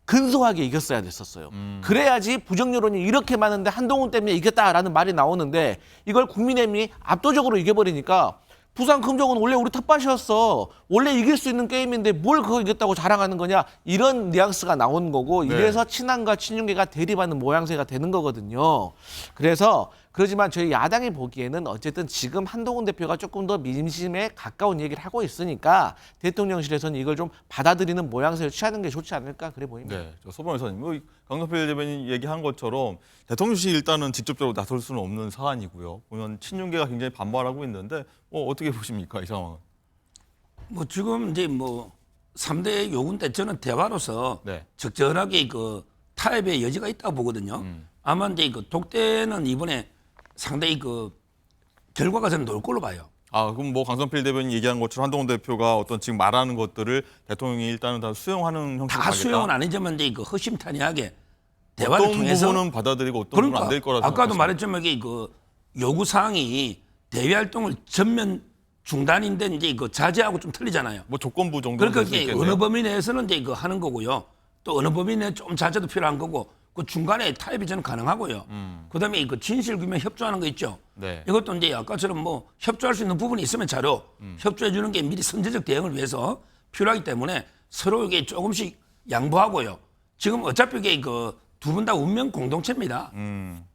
근소하게 이겼어야 됐었어요. 그래야지 부정 여론이 이렇게 많은데 한동훈 때문에 이겼다라는 말이 나오는데 이걸 국민의힘이 압도적으로 이겨버리니까 부산 금정은 원래 우리 텃밭이었어. 원래 이길 수 있는 게임인데 뭘 그거 이겼다고 자랑하는 거냐. 이런 뉘앙스가 나온 거고 이래서 친한과 친윤계가 대립하는 모양새가 되는 거거든요. 그래서 그렇지만 저희 야당이 보기에는 어쨌든 지금 한동훈 대표가 조금 더 민심에 가까운 얘기를 하고 있으니까 대통령실에서는 이걸 좀 받아들이는 모양새를 취하는 게 좋지 않을까 그래 보입니다. 네, 소범 의사님, 강선필 대변인 얘기한 것처럼 대통령실이 일단은 직접적으로 나설 수는 없는 사안이고요. 보면 친윤계가 굉장히 반발하고 있는데 어떻게 보십니까 이 상황은? 뭐 지금 이제 뭐 3대 요구인데 저는 대화로서 적절하게 그 타협의 여지가 있다고 보거든요. 아마 이제 그 독대는 이번에 상당히 그 결과가 저는 나올 걸로 봐요. 그럼 뭐 강선필 대변인 얘기한 것처럼 한동훈 대표가 어떤 지금 말하는 것들을 대통령이 일단은 다 수용하는 형식으로 다 가겠다? 수용은 아니지만 이제 그 허심탄회하게 대화를 어떤 통해서 부분은 받아들이고 어떤 부분은 안 될 거라고 아까도 생각하십니까? 말했지만 이게 그 요구 사항이 대외 활동을 전면 중단인데 이제 그 자제하고 좀 틀리잖아요. 뭐 조건부 정도 그러니까 이게 어느 범위 내에서는 이제 그 하는 거고요. 또 어느 범위 내에 좀 자제도 필요한 거고 그 중간에 타협이 저는 가능하고요. 그다음에 그 진실규명 협조하는 거 있죠. 이것도 이제 아까처럼 뭐 협조할 수 있는 부분이 있으면 자료 협조해 주는 게 미리 선제적 대응을 위해서 필요하기 때문에 서로 이게 조금씩 양보하고요. 지금 어차피 이게 그 두 분 다 운명 공동체입니다.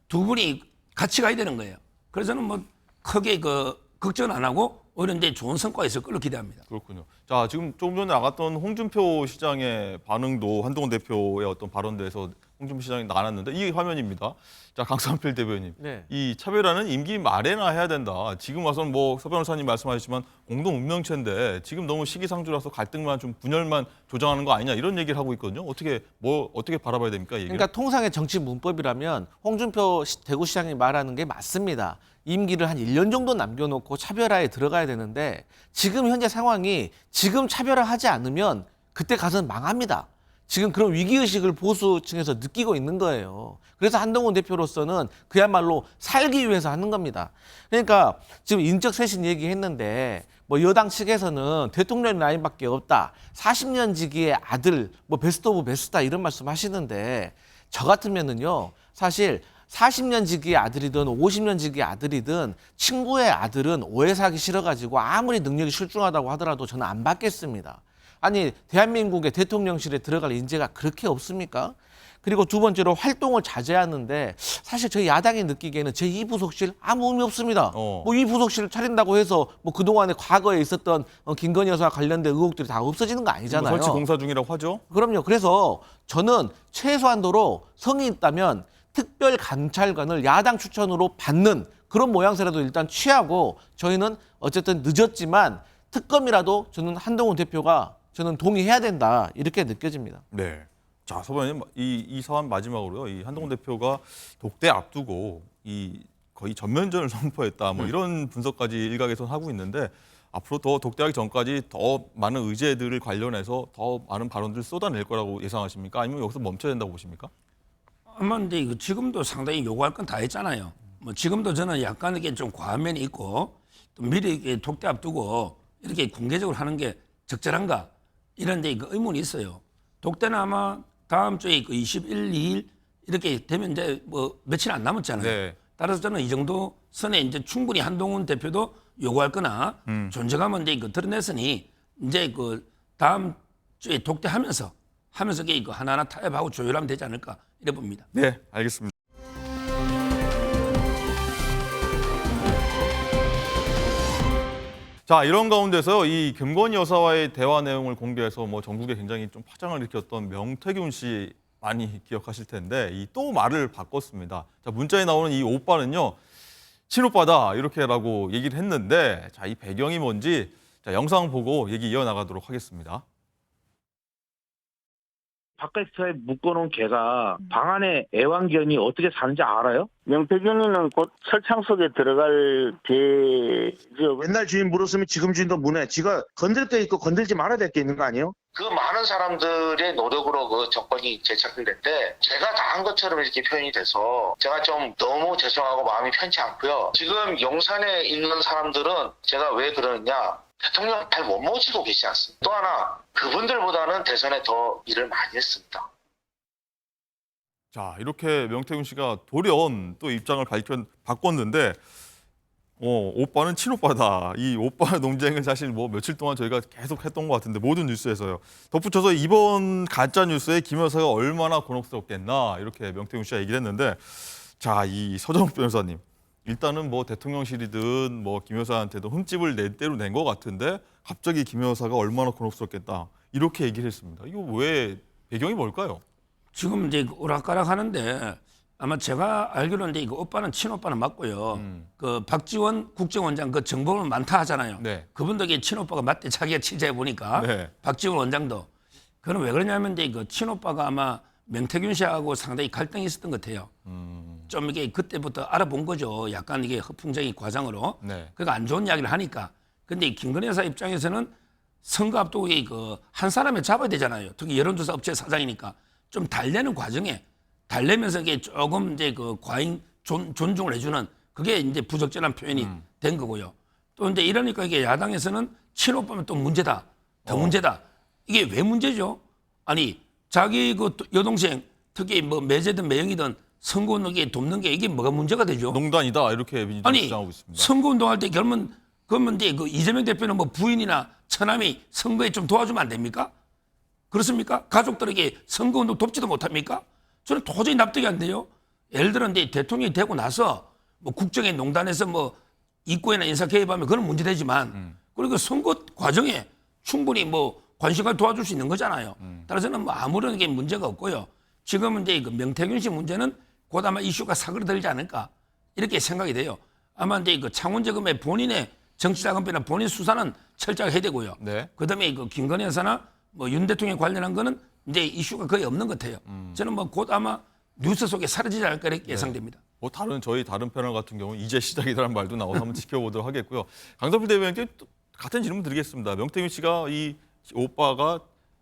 두 분이 같이 가야 되는 거예요. 그래서 저는 뭐 크게 그 걱정 안 하고 오히려 이제 좋은 성과가 있을 걸로 기대합니다. 그렇군요. 자, 지금 조금 전에 나갔던 홍준표 시장의 반응도 한동훈 대표의 어떤 발언들에서 홍준표 시장이 나눴는데 이 화면입니다. 자, 강성필 대변인. 네. 이 차별화는 임기 말에나 해야 된다. 지금 와서는 뭐 서 변호사님 말씀하셨지만 공동 운명체인데 지금 너무 시기상조라서 갈등만 좀 분열만 조장하는 거 아니냐 이런 얘기를 하고 있거든요. 어떻게 바라봐야 됩니까? 얘기를? 그러니까 통상의 정치 문법이라면 홍준표 대구시장이 말하는 게 맞습니다. 임기를 한 1년 정도 남겨놓고 차별화에 들어가야 되는데 지금 현재 상황이 지금 차별화하지 않으면 그때 가서는 망합니다. 지금 그런 위기의식을 보수층에서 느끼고 있는 거예요. 그래서 한동훈 대표로서는 그야말로 살기 위해서 하는 겁니다. 그러니까 지금 인적 쇄신 얘기했는데 뭐 여당 측에서는 대통령 라인밖에 없다. 40년 지기의 아들, 뭐 베스트 오브 베스트다 이런 말씀 하시는데 저 같으면은요 사실 40년 지기의 아들이든 50년 지기의 아들이든 친구의 아들은 오해 사기 싫어가지고 아무리 능력이 출중하다고 하더라도 저는 안 받겠습니다. 아니 대한민국의 대통령실에 들어갈 인재가 그렇게 없습니까? 그리고 두 번째로 활동을 자제하는데 사실 저희 야당이 느끼기에는 제2부속실 아무 의미 없습니다. 뭐 이 부속실을 차린다고 해서 뭐 그동안에 과거에 있었던 김건희 여사와 관련된 의혹들이 다 없어지는 거 아니잖아요. 설치 공사 중이라고 하죠? 그럼요. 그래서 저는 최소한도로 성의 있다면 특별감찰관을 야당 추천으로 받는 그런 모양새라도 일단 취하고 저희는 어쨌든 늦었지만 특검이라도 저는 한동훈 대표가 저는 동의해야 된다 이렇게 느껴집니다. 네. 자, 서 변호사님 이 사안 마지막으로요. 이 한동훈 대표가 독대 앞두고 이 거의 전면전을 선포했다. 뭐 이런 분석까지 일각에서는 하고 있는데 앞으로 더 독대하기 전까지 더 많은 의제들을 관련해서 더 많은 발언들을 쏟아낼 거라고 예상하십니까? 아니면 여기서 멈춰야 된다고 보십니까? 아마 근데 이거 지금도 상당히 요구할 건 다 했잖아요. 뭐 지금도 저는 약간 이게 좀 과한 면이 있고 또 미리 이렇게 독대 앞두고 이렇게 공개적으로 하는 게 적절한가 이런 데 의문이 있어요. 독대는 아마 다음 주에 21, 2일 이렇게 되면 이제 뭐 며칠 안 남았잖아요. 네. 따라서 저는 이 정도 선에 이제 충분히 한동훈 대표도 요구할 거나 존재감은 이제 이거 드러냈으니 이제 그 다음 주에 독대하면서 이게 이거 하나하나 타협하고 조율하면 되지 않을까 이래 봅니다. 네, 알겠습니다. 자, 이런 가운데서 이 김건희 여사와의 대화 내용을 공개해서 뭐 전국에 굉장히 좀 파장을 일으켰던 명태균 씨 많이 기억하실 텐데 이 또 말을 바꿨습니다. 자, 문자에 나오는 이 오빠는요. 친오빠다 이렇게라고 얘기를 했는데 자, 이 배경이 뭔지 자, 영상 보고 얘기 이어나가도록 하겠습니다. 바깥에 묶어놓은 개가 방 안에 애완견이 어떻게 사는지 알아요? 명태균이는 곧 철창 속에 들어갈 개죠. 옛날 주인 물었으면 지금 주인도 문해. 지가 건들 게 있고 건들지 말아야 될 게 있는 거 아니에요? 그 많은 사람들의 노력으로 그 정권이 재창출됐는데 제가 다 한 것처럼 이렇게 표현이 돼서 제가 좀 너무 죄송하고 마음이 편치 않고요. 지금 용산에 있는 사람들은 제가 왜 그러느냐. 대통령 잘 못 모시고 계시지 않습니까? 또 하나 그분들보다는 대선에 더 일을 많이 했습니다. 자, 이렇게 명태균 씨가 돌연 또 입장을 바꿨는데 오빠는 친오빠다. 이 오빠 논쟁을 사실 뭐 며칠 동안 저희가 계속 했던 것 같은데 모든 뉴스에서요. 덧붙여서 이번 가짜 뉴스에 김 여사가 얼마나 곤혹스럽겠나 이렇게 명태균 씨가 얘기를 했는데 자, 이 서정욱 변호사님. 일단은 뭐 대통령실이든 뭐 김 여사한테도 흠집을 낸 대로 낸 것 같은데 갑자기 김 여사가 얼마나 곤혹스럽겠다 이렇게 얘기를 했습니다. 이거 왜 배경이 뭘까요? 지금 이제 오락가락 하는데 아마 제가 알기로는 이거 오빠는 친오빠는 맞고요. 그 박지원 국정원장 그 정보는 많다 하잖아요. 네. 그분도 친오빠가 맞대 자기가 취재해 보니까 네. 박지원 원장도 그건 왜 그러냐면 이제 그 친오빠가 아마 명태균 씨하고 상당히 갈등이 있었던 것 같아요. 좀 이게 그때부터 알아본 거죠. 약간 이게 허풍적인 과장으로. 네. 그러니까 안 좋은 이야기를 하니까. 근데 김건희 여사 입장에서는 선거 앞두고 한 사람을 잡아야 되잖아요. 특히 여론조사 업체 사장이니까 좀 달래는 과정에 달래면서 이게 조금 이제 그 과잉 존중을 해주는 그게 이제 부적절한 표현이 된 거고요. 또 이제 이러니까 이게 야당에서는 친오빠면 또 문제다. 더 문제다. 이게 왜 문제죠? 아니 자기 그 여동생 특히 뭐 매제든 매형이든 선거운동에 돕는 게 이게 뭐가 문제가 되죠? 농단이다 이렇게 민주당이 주장하고 있습니다. 선거운동할 때 그러면 이제 그 이재명 대표는 뭐 부인이나 처남이 선거에 좀 도와주면 안 됩니까? 그렇습니까? 가족들에게 선거운동 돕지도 못합니까? 저는 도저히 납득이 안 돼요. 예를 들어 이제 대통령이 되고 나서 뭐 국정의 농단에서 뭐 입고이나 인사 개입하면 그건 문제되지만 그리고 선거 과정에 충분히 뭐 관심을 도와줄 수 있는 거잖아요. 따라서는 뭐 아무런 게 문제가 없고요. 지금은 이제 그 명태균 씨 문제는 곧 아마 이슈가 사그러들지 않을까 이렇게 생각이 돼요. 아마 이제 그 창원저금의 본인의 정치자금이나 본인 수사는 철저하게 해야 되고요. 네. 그다음에 그 김건희 여사나 뭐 윤 대통령 관련한 거는 이제 이슈가 거의 없는 것 같아요. 저는 뭐 곧 아마 뉴스 속에 사라지지 않을까 이렇게 예상됩니다. 뭐 저희 다른 패널 같은 경우는 이제 시작이라는 말도 나와서 한번 지켜보도록 하겠고요. 강성필 대변인께 또 같은 질문 드리겠습니다. 명태균 씨가 이 오빠가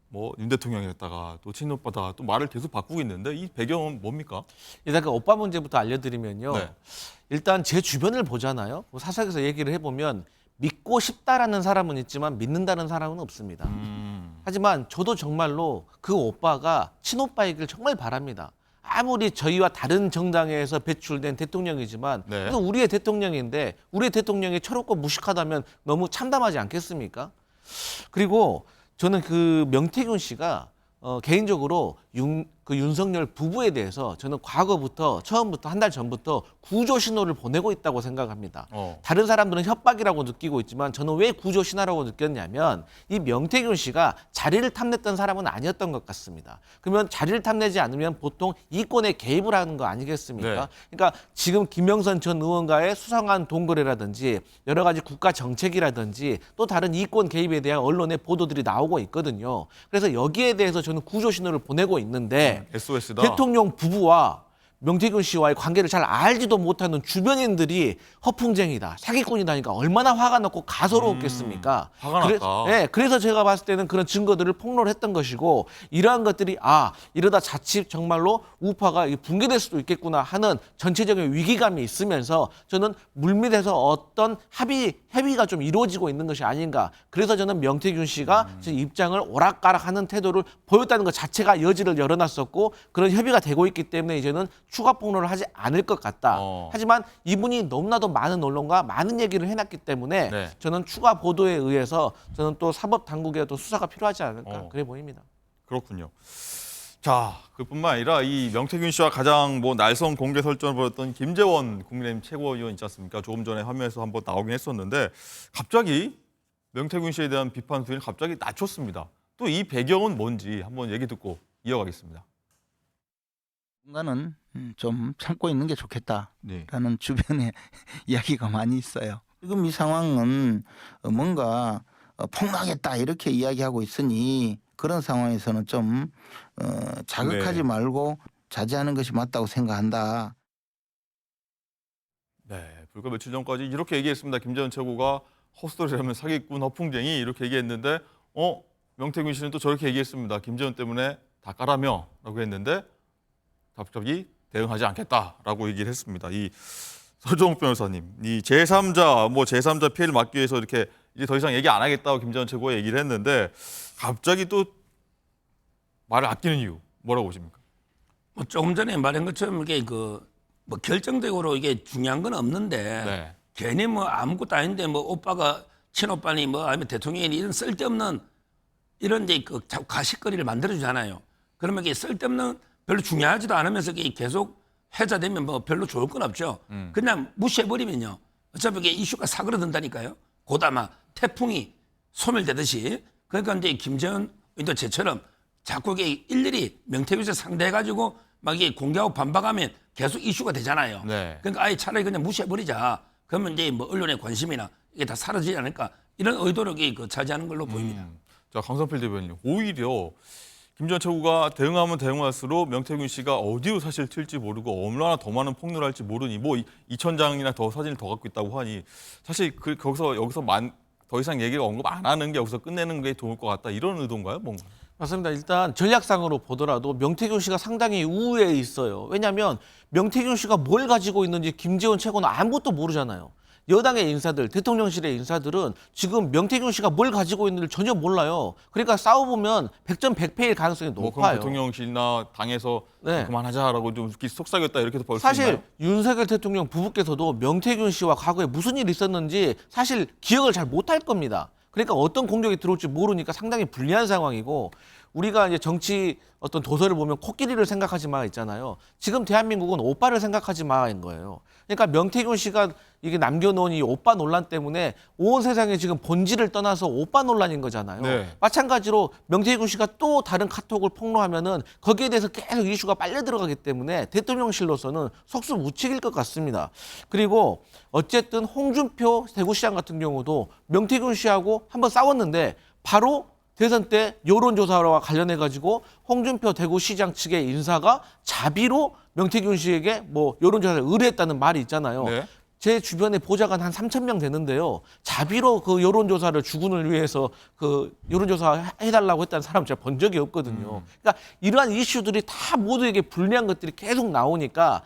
뭐 윤 대통령이었다가 또 친오빠다 또 말을 계속 바꾸고 있는데 이 배경은 뭡니까? 일단 그 오빠 문제부터 알려드리면요. 네. 일단 제 주변을 보잖아요. 뭐 사석에서 얘기를 해보면 믿고 싶다라는 사람은 있지만 믿는다는 사람은 없습니다. 하지만 저도 정말로 그 오빠가 친오빠이길 정말 바랍니다. 아무리 저희와 다른 정당에서 배출된 대통령이지만 네. 그래도 우리의 대통령인데 우리의 대통령이 철없고 무식하다면 너무 참담하지 않겠습니까? 그리고 저는 그 명태균 씨가 개인적으로 윤석열 부부에 대해서 저는 처음부터 한 달 전부터 구조 신호를 보내고 있다고 생각합니다. 다른 사람들은 협박이라고 느끼고 있지만 저는 왜 구조 신호라고 느꼈냐면 이 명태균 씨가 자리를 탐냈던 사람은 아니었던 것 같습니다. 그러면 자리를 탐내지 않으면 보통 이권에 개입을 하는 거 아니겠습니까? 네. 그러니까 지금 김영선 전 의원과의 수상한 동거래라든지 여러 가지 국가 정책이라든지 또 다른 이권 개입에 대한 언론의 보도들이 나오고 있거든요. 그래서 여기에 대해서 저는 구조 신호를 보내고 있는데 SOS다. 대통령 부부와 명태균 씨와의 관계를 잘 알지도 못하는 주변인들이 허풍쟁이다, 사기꾼이다니까 얼마나 화가 났고 가소로웠겠습니까? 화가 났다. 네, 그래서 제가 봤을 때는 그런 증거들을 폭로했던 것이고 이러한 것들이 이러다 자칫 정말로 우파가 붕괴될 수도 있겠구나 하는 전체적인 위기감이 있으면서 저는 물밑에서 어떤 협의가 좀 이루어지고 있는 것이 아닌가. 그래서 저는 명태균 씨가 제 입장을 오락가락하는 태도를 보였다는 것 자체가 여지를 열어놨었고 그런 협의가 되고 있기 때문에 이제는 추가 폭로를 하지 않을 것 같다. 하지만 이분이 너무나도 많은 언론과 많은 얘기를 해놨기 때문에 네. 저는 추가 보도에 의해서 저는 또 사법당국의 또 수사가 필요하지 않을까 그래 보입니다. 그렇군요. 자, 그뿐만 아니라 이 명태균 씨와 가장 날선 공개 설전을 벌였던 김재원 국민의힘 최고위원 있지 않습니까? 조금 전에 화면에서 한번 나오긴 했었는데 갑자기 명태균 씨에 대한 비판 수위를 갑자기 낮췄습니다. 또 이 배경은 뭔지 한번 얘기 듣고 이어가겠습니다. 뭔가는 좀 참고 있는 게 좋겠다라는 네. 주변에 이야기가 많이 있어요. 지금 이 상황은 뭔가 폭로하겠다 이렇게 이야기하고 있으니 그런 상황에서는 좀 자극하지 말고 자제하는 것이 맞다고 생각한다. 네, 불과 며칠 전까지 이렇게 얘기했습니다. 김재원 최고가 헛소리라면 사기꾼, 허풍쟁이 이렇게 얘기했는데 명태균 씨는 또 저렇게 얘기했습니다. 김재원 때문에 다 까라며 라고 했는데 갑자기 대응하지 않겠다라고 얘기를 했습니다. 이 서정욱 변호사님, 이 제3자 피해를 막기 위해서 이렇게 이제 더 이상 얘기 안 하겠다고 김재원 최고가 얘기를 했는데 갑자기 또 말을 아끼는 이유 뭐라고 보십니까? 뭐 조금 전에 말한 것처럼 이게 뭐 결정적으로 이게 중요한 건 없는데 네. 괜히 뭐 아무것도 아닌데 뭐 오빠가 친오빠니 뭐 아니면 대통령이 이런 쓸데없는 이런 이제 자꾸 가식거리를 만들어주잖아요. 그러면 이게 쓸데없는 별로 중요하지도 않으면서 이게 계속 회자되면 뭐 별로 좋을 건 없죠. 그냥 무시해버리면요. 어차피 이게 이슈가 사그러든다니까요. 곧 아마 태풍이 소멸되듯이. 그러니까 이제 김재원 의원도 제처럼 자꾸 이게 일일이 명태균 씨 상대해가지고 막 이게 공개하고 반박하면 계속 이슈가 되잖아요. 네. 그러니까 아예 차라리 그냥 무시해버리자. 그러면 이제 뭐 언론의 관심이나 이게 다 사라지지 않을까. 이런 의도로 차지하는 걸로 보입니다. 자, 강성필 대변인, 오히려 김재원 최고가 대응하면 대응할수록 명태균 씨가 어디로 사실 튈지 모르고 얼마나 더 많은 폭로를 할지 모르니 2,000장이나 더 사진을 더 갖고 있다고 하니 사실 여기서 더 이상 얘기를 언급 안 하는 게 여기서 끝내는 게 좋을 것 같다 이런 의도인가요? 뭔가? 맞습니다. 일단 전략상으로 보더라도 명태균 씨가 상당히 우위에 있어요. 왜냐하면 명태균 씨가 뭘 가지고 있는지 김재원 최고는 아무것도 모르잖아요. 여당의 인사들, 대통령실의 인사들은 지금 명태균 씨가 뭘 가지고 있는지 전혀 몰라요. 그러니까 싸워보면 100점100패일 가능성이 높아요. 그럼 대통령실이나 당에서 그만하자라고 좀 속삭였다 이렇게도 볼 수 사실 있나요? 윤석열 대통령 부부께서도 명태균 씨와 과거에 무슨 일이 있었는지 사실 기억을 잘 못할 겁니다. 그러니까 어떤 공격이 들어올지 모르니까 상당히 불리한 상황이고 우리가 이제 정치 어떤 도서를 보면 코끼리를 생각하지 마 있잖아요. 지금 대한민국은 오빠를 생각하지 마인 거예요. 그러니까 명태균 씨가 이게 남겨놓은 이 오빠 논란 때문에 온 세상에 지금 본질을 떠나서 오빠 논란인 거잖아요. 네. 마찬가지로 명태균 씨가 또 다른 카톡을 폭로하면은 거기에 대해서 계속 이슈가 빨려 들어가기 때문에 대통령실로서는 속수무책일 것 같습니다. 그리고 어쨌든 홍준표 대구시장 같은 경우도 명태균 씨하고 한번 싸웠는데 바로 대선 때 여론조사와 관련해 가지고 홍준표 대구시장 측의 인사가 자비로 명태균 씨에게 뭐 여론조사를 의뢰했다는 말이 있잖아요. 네. 제 주변에 보좌관 한 3,000명 되는데요. 자비로 그 여론조사를 주군을 위해서 그 여론조사 해달라고 했다는 사람 제가 본 적이 없거든요. 그러니까 이러한 이슈들이 다 모두에게 불리한 것들이 계속 나오니까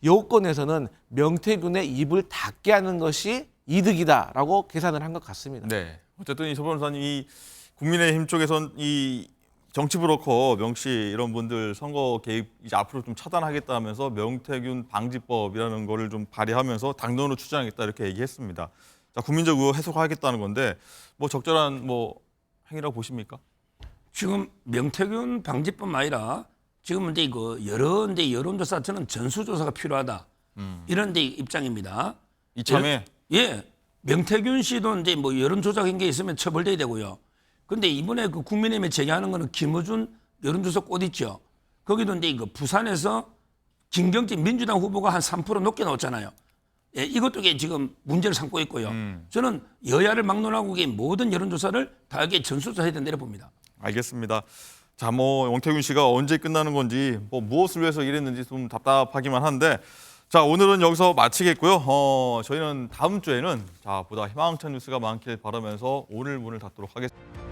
여권에서는 명태균의 입을 닫게 하는 것이 이득이다라고 계산을 한 것 같습니다. 네. 어쨌든 이 서 변호사님 이 국민의힘 쪽에선 이 정치 브로커 명 씨 이런 분들 선거 개입 이제 앞으로 좀 차단하겠다 하면서 명태균 방지법이라는 거를 좀 발의하면서 당론으로 추진하겠다 이렇게 얘기했습니다. 자, 국민적 의혹 해소하겠다는 건데 뭐 적절한 뭐 행위라고 보십니까? 지금 명태균 방지법 아니라 지금 이제 이거 여러 데 여론조사 저는 전수조사가 필요하다. 이런 데 입장입니다. 이참에 예, 명태균 씨도 이제 뭐 여론조작한 게 있으면 처벌돼야 되고요. 근데 이번에 그 국민의힘에 제기하는 거는 김어준 여론조사 꽃 있죠. 거기도 이제 이거 부산에서 김경진 민주당 후보가 한 3% 높게 나왔잖아요. 예, 이것도 지금 문제를 삼고 있고요. 저는 여야를 막론하고 모든 여론조사를 다 이게 전수조사해야 된다고 봅니다. 알겠습니다. 자, 뭐 명태균 씨가 언제 끝나는 건지 뭐 무엇을 위해서 이랬는지 좀 답답하기만 한데 자, 오늘은 여기서 마치겠고요. 저희는 다음 주에는 자, 보다 희망찬 뉴스가 많길 바라면서 오늘 문을 닫도록 하겠습니다.